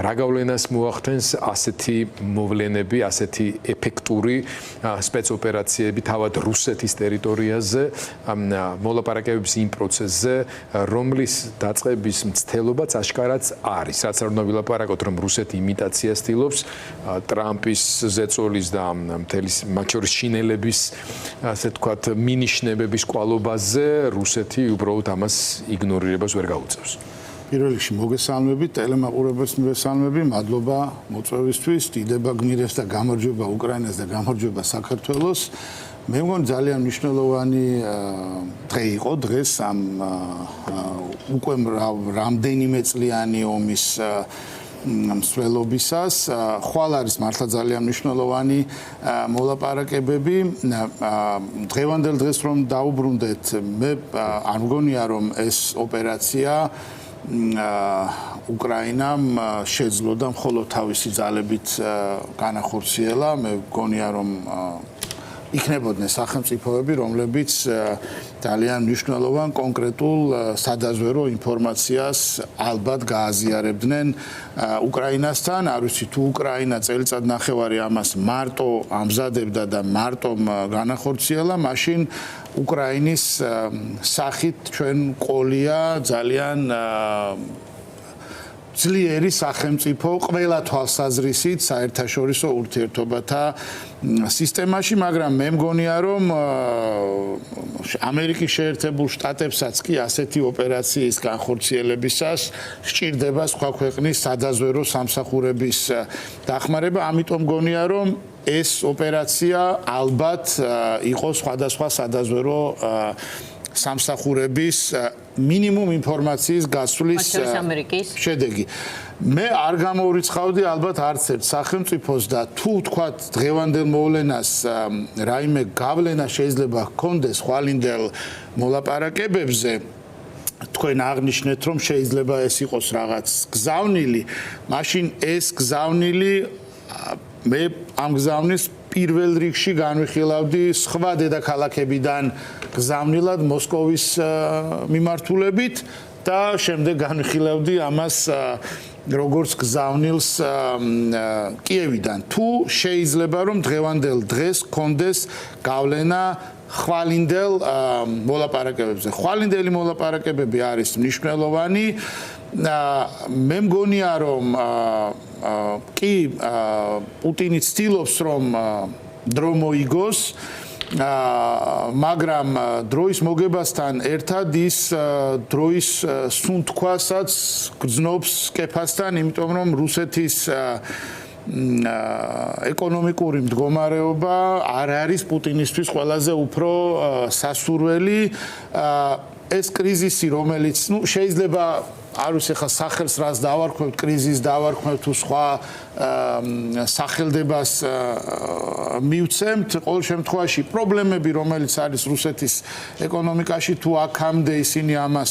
რა გავლენას მოახდენს ასეთი მოვლენები, ასეთი ეფექტური სპეცოპერაციები თავად რუსეთის ტერიტორიაზე, მოლაპარაკებების იმ პროცესზე, რომლის დაწყების მცდელობაც აშკარად არის. რაც არ უნდა ვილაპარაკოთ, რომ რუსეთი იმიტაციას ცდილობს ტრამპის ზეწოლის და მთელი მათ შორის შინელების, ასე ვთქვათ, მინიშნებების კვალობაზე რუსეთი უბრალოდ ამას იგნორირებას ვერ გაუწევს. პირველ რიგში მოგესალმებით, ტელემაყურებელს მოგესალმები, მადლობა მოწვევისთვის, დიდება გმირებს და გამარჯვება უკრაინას და გამარჯვება საქართველოს. მე მგონი ძალიან მნიშვნელოვანი დღე იყო დღეს ამ უკვე რამდენიმე წლიანი ომის მსვლელობისას. ხვალ არის მართლა ძალიან მნიშვნელოვანი მოლაპარაკებები. დღევანდელ დღეს რომ დაუბრუნდეთ, მე არ მგონია რომ ეს ოპერაცია უკრაინამ შეძლო და მხოლოდ თავისი ძალებით განახორციელა. მე მგონია რომ იქნებოდნენ სახელმწიფოები, რომლებიც ძალიან მნიშვნელოვან კონკრეტულ სადაზვერო ინფორმაციას ალბათ გააზიარებდნენ უკრაინასთან. არ ვიცი თუ უკრაინა წელიწად ნახევარი ამას მარტო ამზადებდა და მარტო განახორციელა, მაშინ უკრაინის სახით ჩვენ ყოლია ძალიან ძლიერი სახელმწიფო ყველა თვალსაზრისით საერთაშორისო ურთიერთობათა სისტემაში, მაგრამ მე მგონია რომ ამერიკის შეერთებულ შტატებსაც კი ასეთი ოპერაციის განხორციელებისას სჭირდება სხვა ქვეყნის სადაზვერო სამსახურების დახმარება, ამიტომ მგონია რომ ეს ოპერაცია ალბათ იყო სხვადასხვა სადაზვერო სამსახურების მინიმუმ ინფორმაციის გასვლის შედეგი. მე არ გამოურიცხავდი ალბათ არც ერთ სახელმწიფოს და თუ თქვათ დღევანდელ მოვლენას რაიმე გავლენა შეიძლება ჰქონდეს ხვალინდელ მოლაპარაკებებზე, თქვენ აღნიშნეთ რომ შეიძლება ეს იყოს რაღაც გზავნილი, მაშინ ეს გზავნილი მე ამ გზავნის პირველ რიგში განვიხილავდი სხვა დედაქალაქებიდან გზავნილად მოსკოვის მიმართულებით და შემდეგ განვიხილავდი ამას როგორც გზავნილს კიევიდან. თუ შეიძლება რომ დღევანდელ დღეს კონდეს გავლენა ხვალინდელ მოლაპარაკებებზე. ხვალინდელი მოლაპარაკებები არის მნიშვნელოვანი. მე მგონია რომ კი პუტინი ცდილობს რომ დრო მოიგოს, მაგრამ დროის მოგებასთან ერთად ის დროის სუნთქვასაც გრძნობს კეფასთან, იმიტომ რომ რუსეთის ეკონომიკური მდგომარეობა არ არის პუტინისთვის ყველაზე უფრო სასურველი. ეს კრიზისი, რომელიც შეიძლება არ ვიცი ხა სახელს რას დავარქმევთ, კრიზისს დავარქმევთ თუ სხვა სახელდებას მივცემთ, ყოველ შემთხვევაში პრობლემები, რომელიც არის რუსეთის ეკონომიკაში, თუ აქამდე ისინი ამას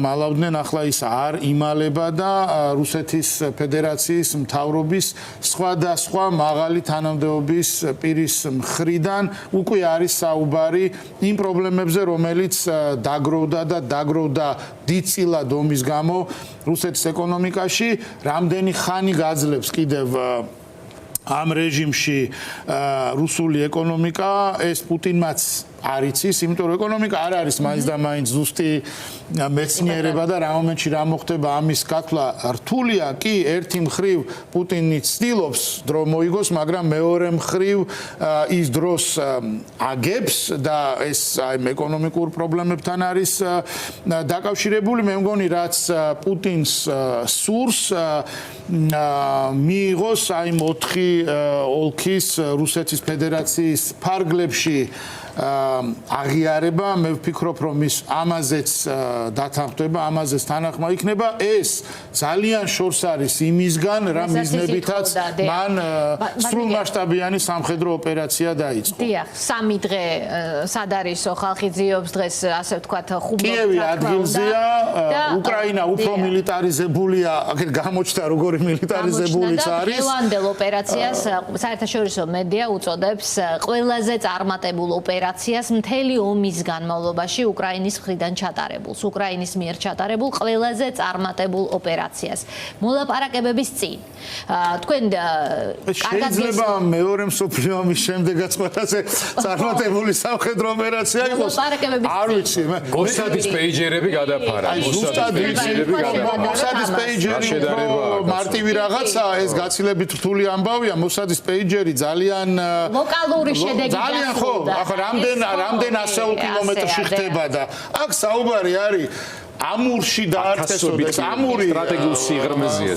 მალავდნენ, ახლა ის არ იმალება და რუსეთის ფედერაციის მთავრობის სხვადასხვა მაღალი თანამდებობის პირის მხრიდან უკვე არის საუბარი იმ პრობლემებზე, რომელიც დაგროვდა დიდწილად ომის გამო რუსეთის ეკონომიკაში. რამდენი ხანი გაძლებს კიდევ ამ რეჟიმში რუსული ეკონომიკა, ეს პუტინმაც არ იცის, იმიტომ რომ ეკონომიკა არ არის მაინც და მაინც ზუსტი მეცნიერება და რა მომენტში რა მოხდება ამის გათვლა რთულია. კი, ერთი მხრივ პუტინი ცდილობს დრო მოიგოს, მაგრამ მეორე მხრივ ის დროს აგებს და ეს აი ეკონომიკურ პრობლემებთან არის დაკავშირებული. მე მგონი რაც პუტინს სურს მიიღოს აი 4 ოლქის რუსეთის ფედერაციის ფარგლებში აღიარება. მე ვფიქრობ რომ ის ამაზეც დათანხმდება, ამაზეც თანახმა იქნება. ეს ძალიან შორს არის იმისგან, რა მიზნებითაც მან სრულმასშტაბიანი სამხედრო ოპერაცია დაიწყო. დიახ, 3 დღე სად არისო, ხალხი ძიობს დღეს, ასე ვთქვათ, ხუბლად. კიევი ადგილზეა, უკრაინა უფრო მილიტარიზებულია, აქეთ გამოჩნდა როგორი მილიტარიზებულიც არის. დღევანდელ ოპერაციას საერთაშორისო მედია უწოდებს ყველაზე წარმატებულ ოპერაციას ოპერაციას მთელი ომის განმავლობაში უკრაინის მხრიდან ჩატარებულს, უკრაინის მიერ ჩატარებულ ყველაზე წარმატებულ ოპერაციას. მოლაპარაკებების წინ. თქვენ შეიძლება მეორე მსოფლიო ომის შემდეგაც ყველაზე წარმატებული სამხედრო ოპერაცია იყოს. არ ვიცი, მოსადის პეიჯერები გადაფარა. მოსადის პეიჯერი მარტივი რაღაცა, ეს გაცილებით რთული ამბავია. მოსადის პეიჯერი ძალიან ლოკალური შედეგი ძალიან ხო, ახლა რამდენ 100 კილომეტრში ხდება და აქ საუბარი არის ამურში დაარტყესოდეს ამური სტრატეგიულ სიღრმეზეა.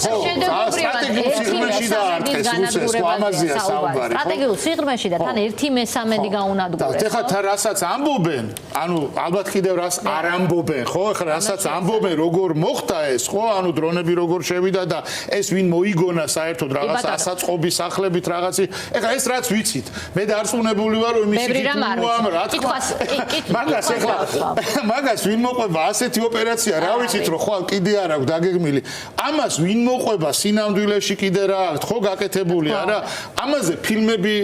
სტრატეგიულ სიღრმეში დაარტყეს რუსეთს, ამაზეა საუბარი. სტრატეგიულ სიღრმეში და თან 1/13 გაუნადგურეს. ეხლა თან რასაც ამბობენ, ანუ ალბათ კიდევ რას არ ამბობენ, ხო? ეხლა რასაც ამბობენ, როგორ მოხდა ეს, ხო? ანუ დრონები როგორ შევიდა და ეს ვინ მოიგონა საერთოდ რაღაც ასაწყობის სახლებით რაღაცი. ეხლა ეს რაც ვიცით, მე დარწმუნებული ვარ, რომ იმის მაგას ვინ მოყვება ასეთი ოპერაცია, რა ვიცით, რომ ხვალ კიდე არ აქვს დაგეგმილი. ამას ვინ მოყვება სინამდვილეში კიდე რა აქვს, ხო გაკეთებული არა? ამაზე ფილმები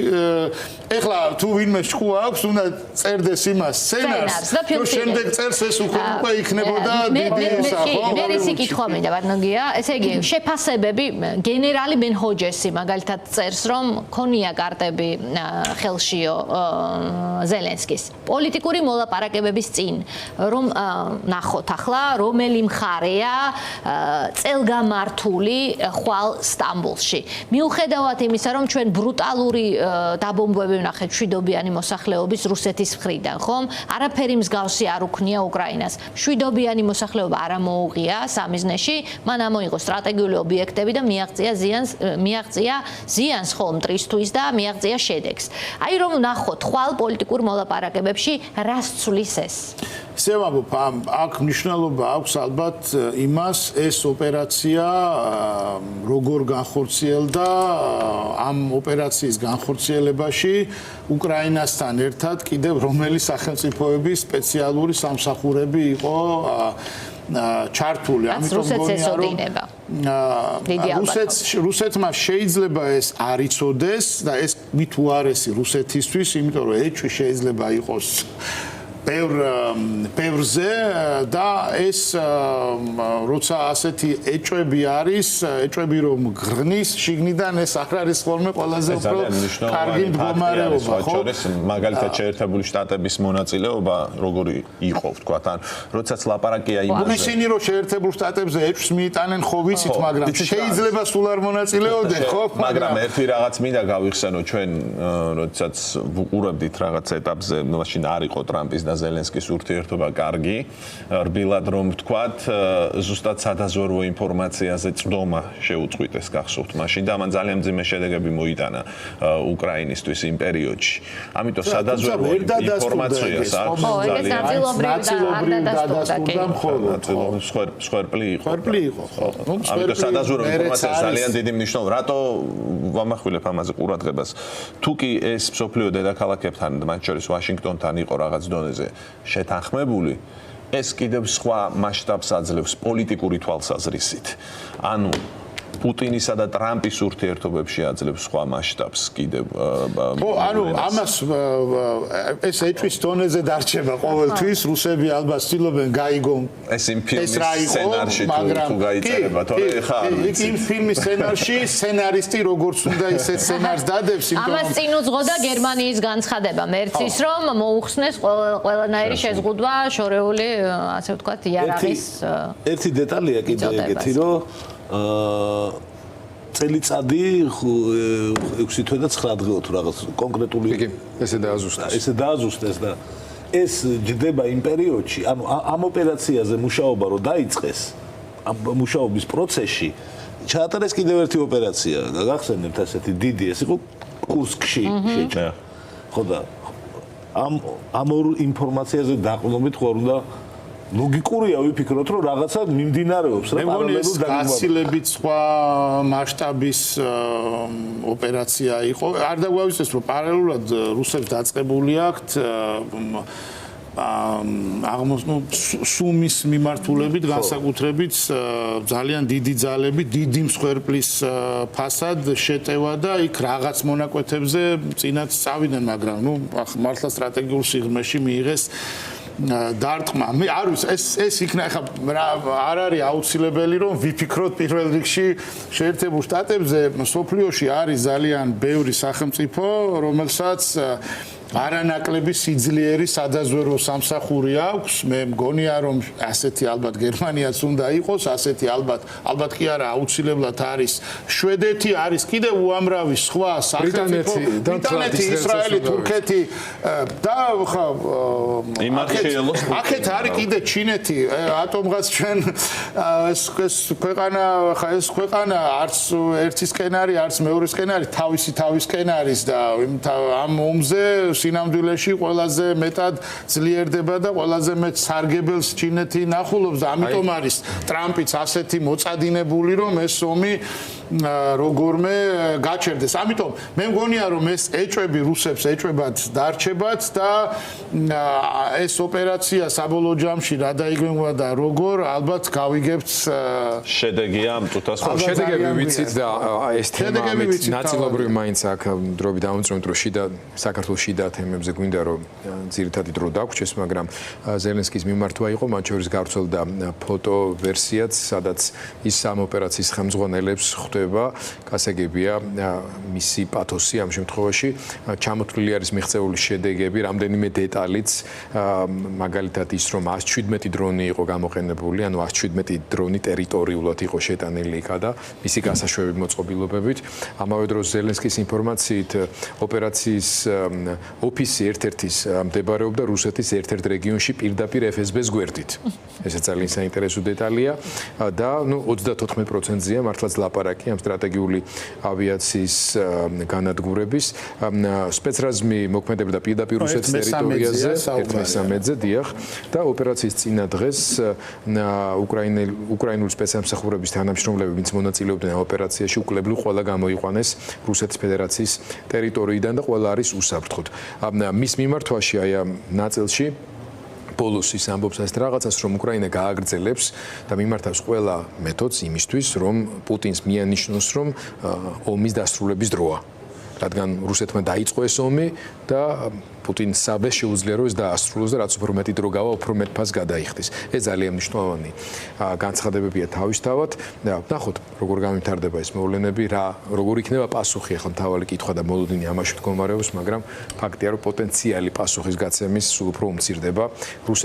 ეხლა თუ ვინმე შხუ აქვს, უნდა წერდეს იმას სცენარს, რომ შემდეგ წერს ეს უკვე იქნებოდა დიდი ისა, ხო? მე ისე კითხვა მინდა, ბატონგია, ესე იგი, შეფასებები გენერალი ბენჰოჯესი მაგალითად წერს, რომ ქონია კარტები ხელშიო ზელენსკის. პოლიტიკური მოლაპარაკებების წინ, რომ ნახოთ ახლა რომელი მხარეა წელგამართული ხვალ სტამბოლში. მიუხედავად იმისა, რომ ჩვენ ბრუტალური დაბომბვები ვნახეთ მშვიდობიანი მოსახლეობის რუსეთის მხრიდან, ხომ? არაფერი მსგავსი არ უქნია უკრაინას. მშვიდობიანი მოსახლეობა არ მოუღია სამიზნეში, მან ამოიღო სტრატეგიული ობიექტები და მიაღწია ზიანს ხომ მტრისთვის და მიაღწია შედეგს. აი რომ ვნახოთ ხვალ პოლიტიკურ მოლაპარაკებებში რას ცვლის ეს? სევამბობ, აქ მნიშვნელობა აქვს ალბათ იმას, ეს ოპერაცია როგორ განხორციელდა, ამ ოპერაციის განხორციელებაში უკრაინასთან ერთად კიდევ რომელი სახელმწიფოების სპეციალური სამსახურები იყო ჩართული. ამიტომ გონია რომ რუსეთმა შეიძლება ეს არ იცოდეს და ეს მით უარესი რუსეთისთვის, იმიტომ რომ ეჭვი შეიძლება იყოს ბევრზე და ეს როცა ასეთი ეჭვები არის, ეჭვები რომ ღრნის შიგნიდან ეს არ არის ხოლმე ყველაზე უფრო კარგი მდგომარეობა, ხო? მაგალითად შეერთებული შტატების მონაწილეობა როგორი იყო, ვთქვათ, ან როდესაც ლაპარაკია იმაზე. ისინი რომ შეერთებულ შტატებზე ეჭვს მიიტანენ, ხო ვიცით, მაგრამ შეიძლება სულ არ მონაწილეობდნენ, ხო? მაგრამ ერთი რაღაც მინდა გავიხსენო, ჩვენ როდესაც ვუყურებდით რაღაც ეტაპზე, მაშინ არ იყო ტრამპის და ზელენსკის ურთიერთობა კარგი, რბილად რომ ვთქვათ, ზუსტად სადაზვერვო ინფორმაციაზე წვდომა შეუწყვიტეს გახსოვთ მაშინ და მან ძალიან მძიმე შედეგები მოიტანა უკრაინისთვის იმ პერიოდში. ამიტომ სადაზვერვო ინფორმაციას აქვს ნაწილობრივ დადასტურდა მხოლოდ სხერპლი იყო. ხო. ამიტომ სადაზვერვო ინფორმაციას ძალიან დიდი მნიშვნელობა. რატო ვამახვილებ ამაზე ყურადღებას? თუ კი ეს მსოფლიო დედაქალაქებთან, მათ შორის ვაშინგტონთან იყო რაღაც დონეზე შეთანხმებული, ეს კიდევ სხვა მასშტაბს აძლევს პოლიტიკური თვალსაზრისით. ანუ პუტინისა და ტრამპის ურთიერთობებში აძლევს სხვა მასშტაბს კიდევ. ხო, ანუ ამას ეს ეჭვის დონეზე დარჩება ყოველთვის, რუსები ალბათ ცდილობენ გაიგონ ეს იმ ფილმის სცენარში თუ გაიწერება, თორე ხა იმ ფილმის სცენარში სცენარისტი როგორც უნდა ისეთ სცენარს დადებს, იმიტომ ამას წინ უძღოდა გერმანიის განცხადება მერცის, რომ მოუხსნეს ყველანაირი შეზღუდვა შორეული, ასე ვთქვათ, იარაღის. ერთი დეტალია კიდე ეგეთი, რომ წელიწადი 6 თვე და 9 დღეო თუ რაღაც კონკრეტული ესე დააზუსტეს და ეს ჯდება იმ პერიოდში, ანუ ამ ოპერაციაზე მუშაობა რო დაიწყეს, ამ მუშაობის პროცესში ჩაატარეს კიდევ ერთი ოპერაცია, გახსენებთ ასეთი დიდი, ეს იყო კურსკში შეჭრა. ხო და ამ ორ ინფორმაციაზე დაყრდნობით ხო უნდა ლოგიკურია ვიფიქროთ, რომ რაღაცა მიმდინარეობს, რა პარალელურად გაცილებით სხვა მასშტაბის ოპერაცია იყო. არ დაგვაუწყდეს, რომ პარალელურად რუსებს დაწყებული აქვთ სუმის მიმართულებით განსაკუთრებით ძალიან დიდი ძალები, დიდი მსხვერპლის ფასად შეტევა და იქ რაღაც მონაკვეთებზე წინაც წავიდნენ, მაგრამ მართლა სტრატეგიულ სიღრმეში მიიღეს დარტყმა. მე არ ვიცი ეს იქნა ხა არ არის აუცილებელი რომ ვიფიქროთ პირველ რიგში შეერთებულ შტატებზე სოფლიოში არის ძალიან ბევრი სახელმწიფო რომელსაც არანაკლები სიძლიერის სადაზვერვო სამსახური აქვს. მე მგონია რომ ასეთი ალბათ გერმანიაც უნდა იყოს, ასეთი ალბათ კი არა აუცილებლად არის შვედეთი, არის კიდევ უამრავი სხვა სახელმწიფო, ბრიტანეთი, ისრაელი, თურქეთი და ხა აქეთ არის კიდე ჩინეთი, ატომღაც ჩვენ ეს ქვეყანა არც ერთისკენ არის, არც მეორისკენ არის, თავისკენ არის და ამ ომზე სინამდვილეში ყველაზე მეტად ძლიერდება და ყველაზე მეტ სარგებელს ჩინეთი ნახულობს და ამიტომ არის ტრამპიც ასეთი მოწადინებული რომ ეს ომი როგორმე გაჩერდეს. ამიტომ მე მგონია რომ ეს ეჭვები რუსებს ეჭვებად დარჩებათ და ეს ოპერაცია საბოლოო ჯამში რა დაიგეგმა და როგორ ალბათ გავიგებთ შედეგია ამ წუთას ხო? შედეგები ვიცით და ეს თემა ნაწილობრივ მაინც აქ დროებით დავამწროთ რომ საქართველოს შიდა თემებზე გვინდა რომ ძირითადი დრო დაგვრჩეს, მაგრამ ზელენსკის მიმართვა იყო, მათ შორის გავრცელდა ფოტო ვერსიაც, სადაც ის ამ ოპერაციის ხელმძღვანელებს ხვდება, გასაგებია მისი პათოსი ამ შემთხვევაში, ჩამოთვლილი არის მიღწეული შედეგები, რამდენიმე დეტალიც, მაგალითად ის რომ 117 დრონი იყო გამოყენებული, ანუ 117 დრონი ტერიტორიულად იყო შეტანილი იქა და მისი გასაშვები მოწყობილობებით. ამავე დროს ზელენსკის ინფორმაციით ოპერაციის ოფისი ერთ-ერთის მდებარეობდა რუსეთის ერთ-ერთ რეგიონში პირდაპირ FSB-ს გვერდით. ესეც ძალიან საინტერესო დეტალია და 34%-ზეა მართლაც ლაპარაკი ამ სტრატეგიული ავიაციის განადგურების. სპეცრაზმი მოქმედებდა პირდაპირ რუსეთის ტერიტორიაზე, 1/13-ზე, დიახ, და ოპერაციის წინა დღეს უკრაინული სპეცსამსახურების თანამშრომლები, ვინც მონაწილეობდნენ ამ ოპერაციაში, უკლებლივ ყველა გამოიყვანეს რუსეთის ფედერაციის ტერიტორიიდან და ყველა არის უსაფრთხოდ. მის მიმართვაში აი ამ ნაწილში ბოლოს ის ამბობს ეს რაღაცას რომ უკრაინა გააგრძელებს და მიმართავს ყველა მეთოდს იმისთვის რომ პუტინს მიანიშნოს რომ ომის დასრულების დროა. რადგან რუსეთმა დაიწყო ეს ომი და პუტინს საბეს შეუძლია რომ ეს დაასრულოს და რაც უფრო მეტი დრო გავა, უფრო მეტ ფასს გადაიხდის. ეს ძალიან მნიშვნელოვანი განცხადებებია თავისთავად და ნახოთ როგორ გამვითარდება ეს მოვლენები, როგორ იქნება პასუხი, ახლა მთავარი კითხვა და მოლოდინი ამაში მდგომარეობს, მაგრამ ფაქტია რომ პოტენციალი პასუხის გაცემის სულ უფრო უმცირდება რუსეთს.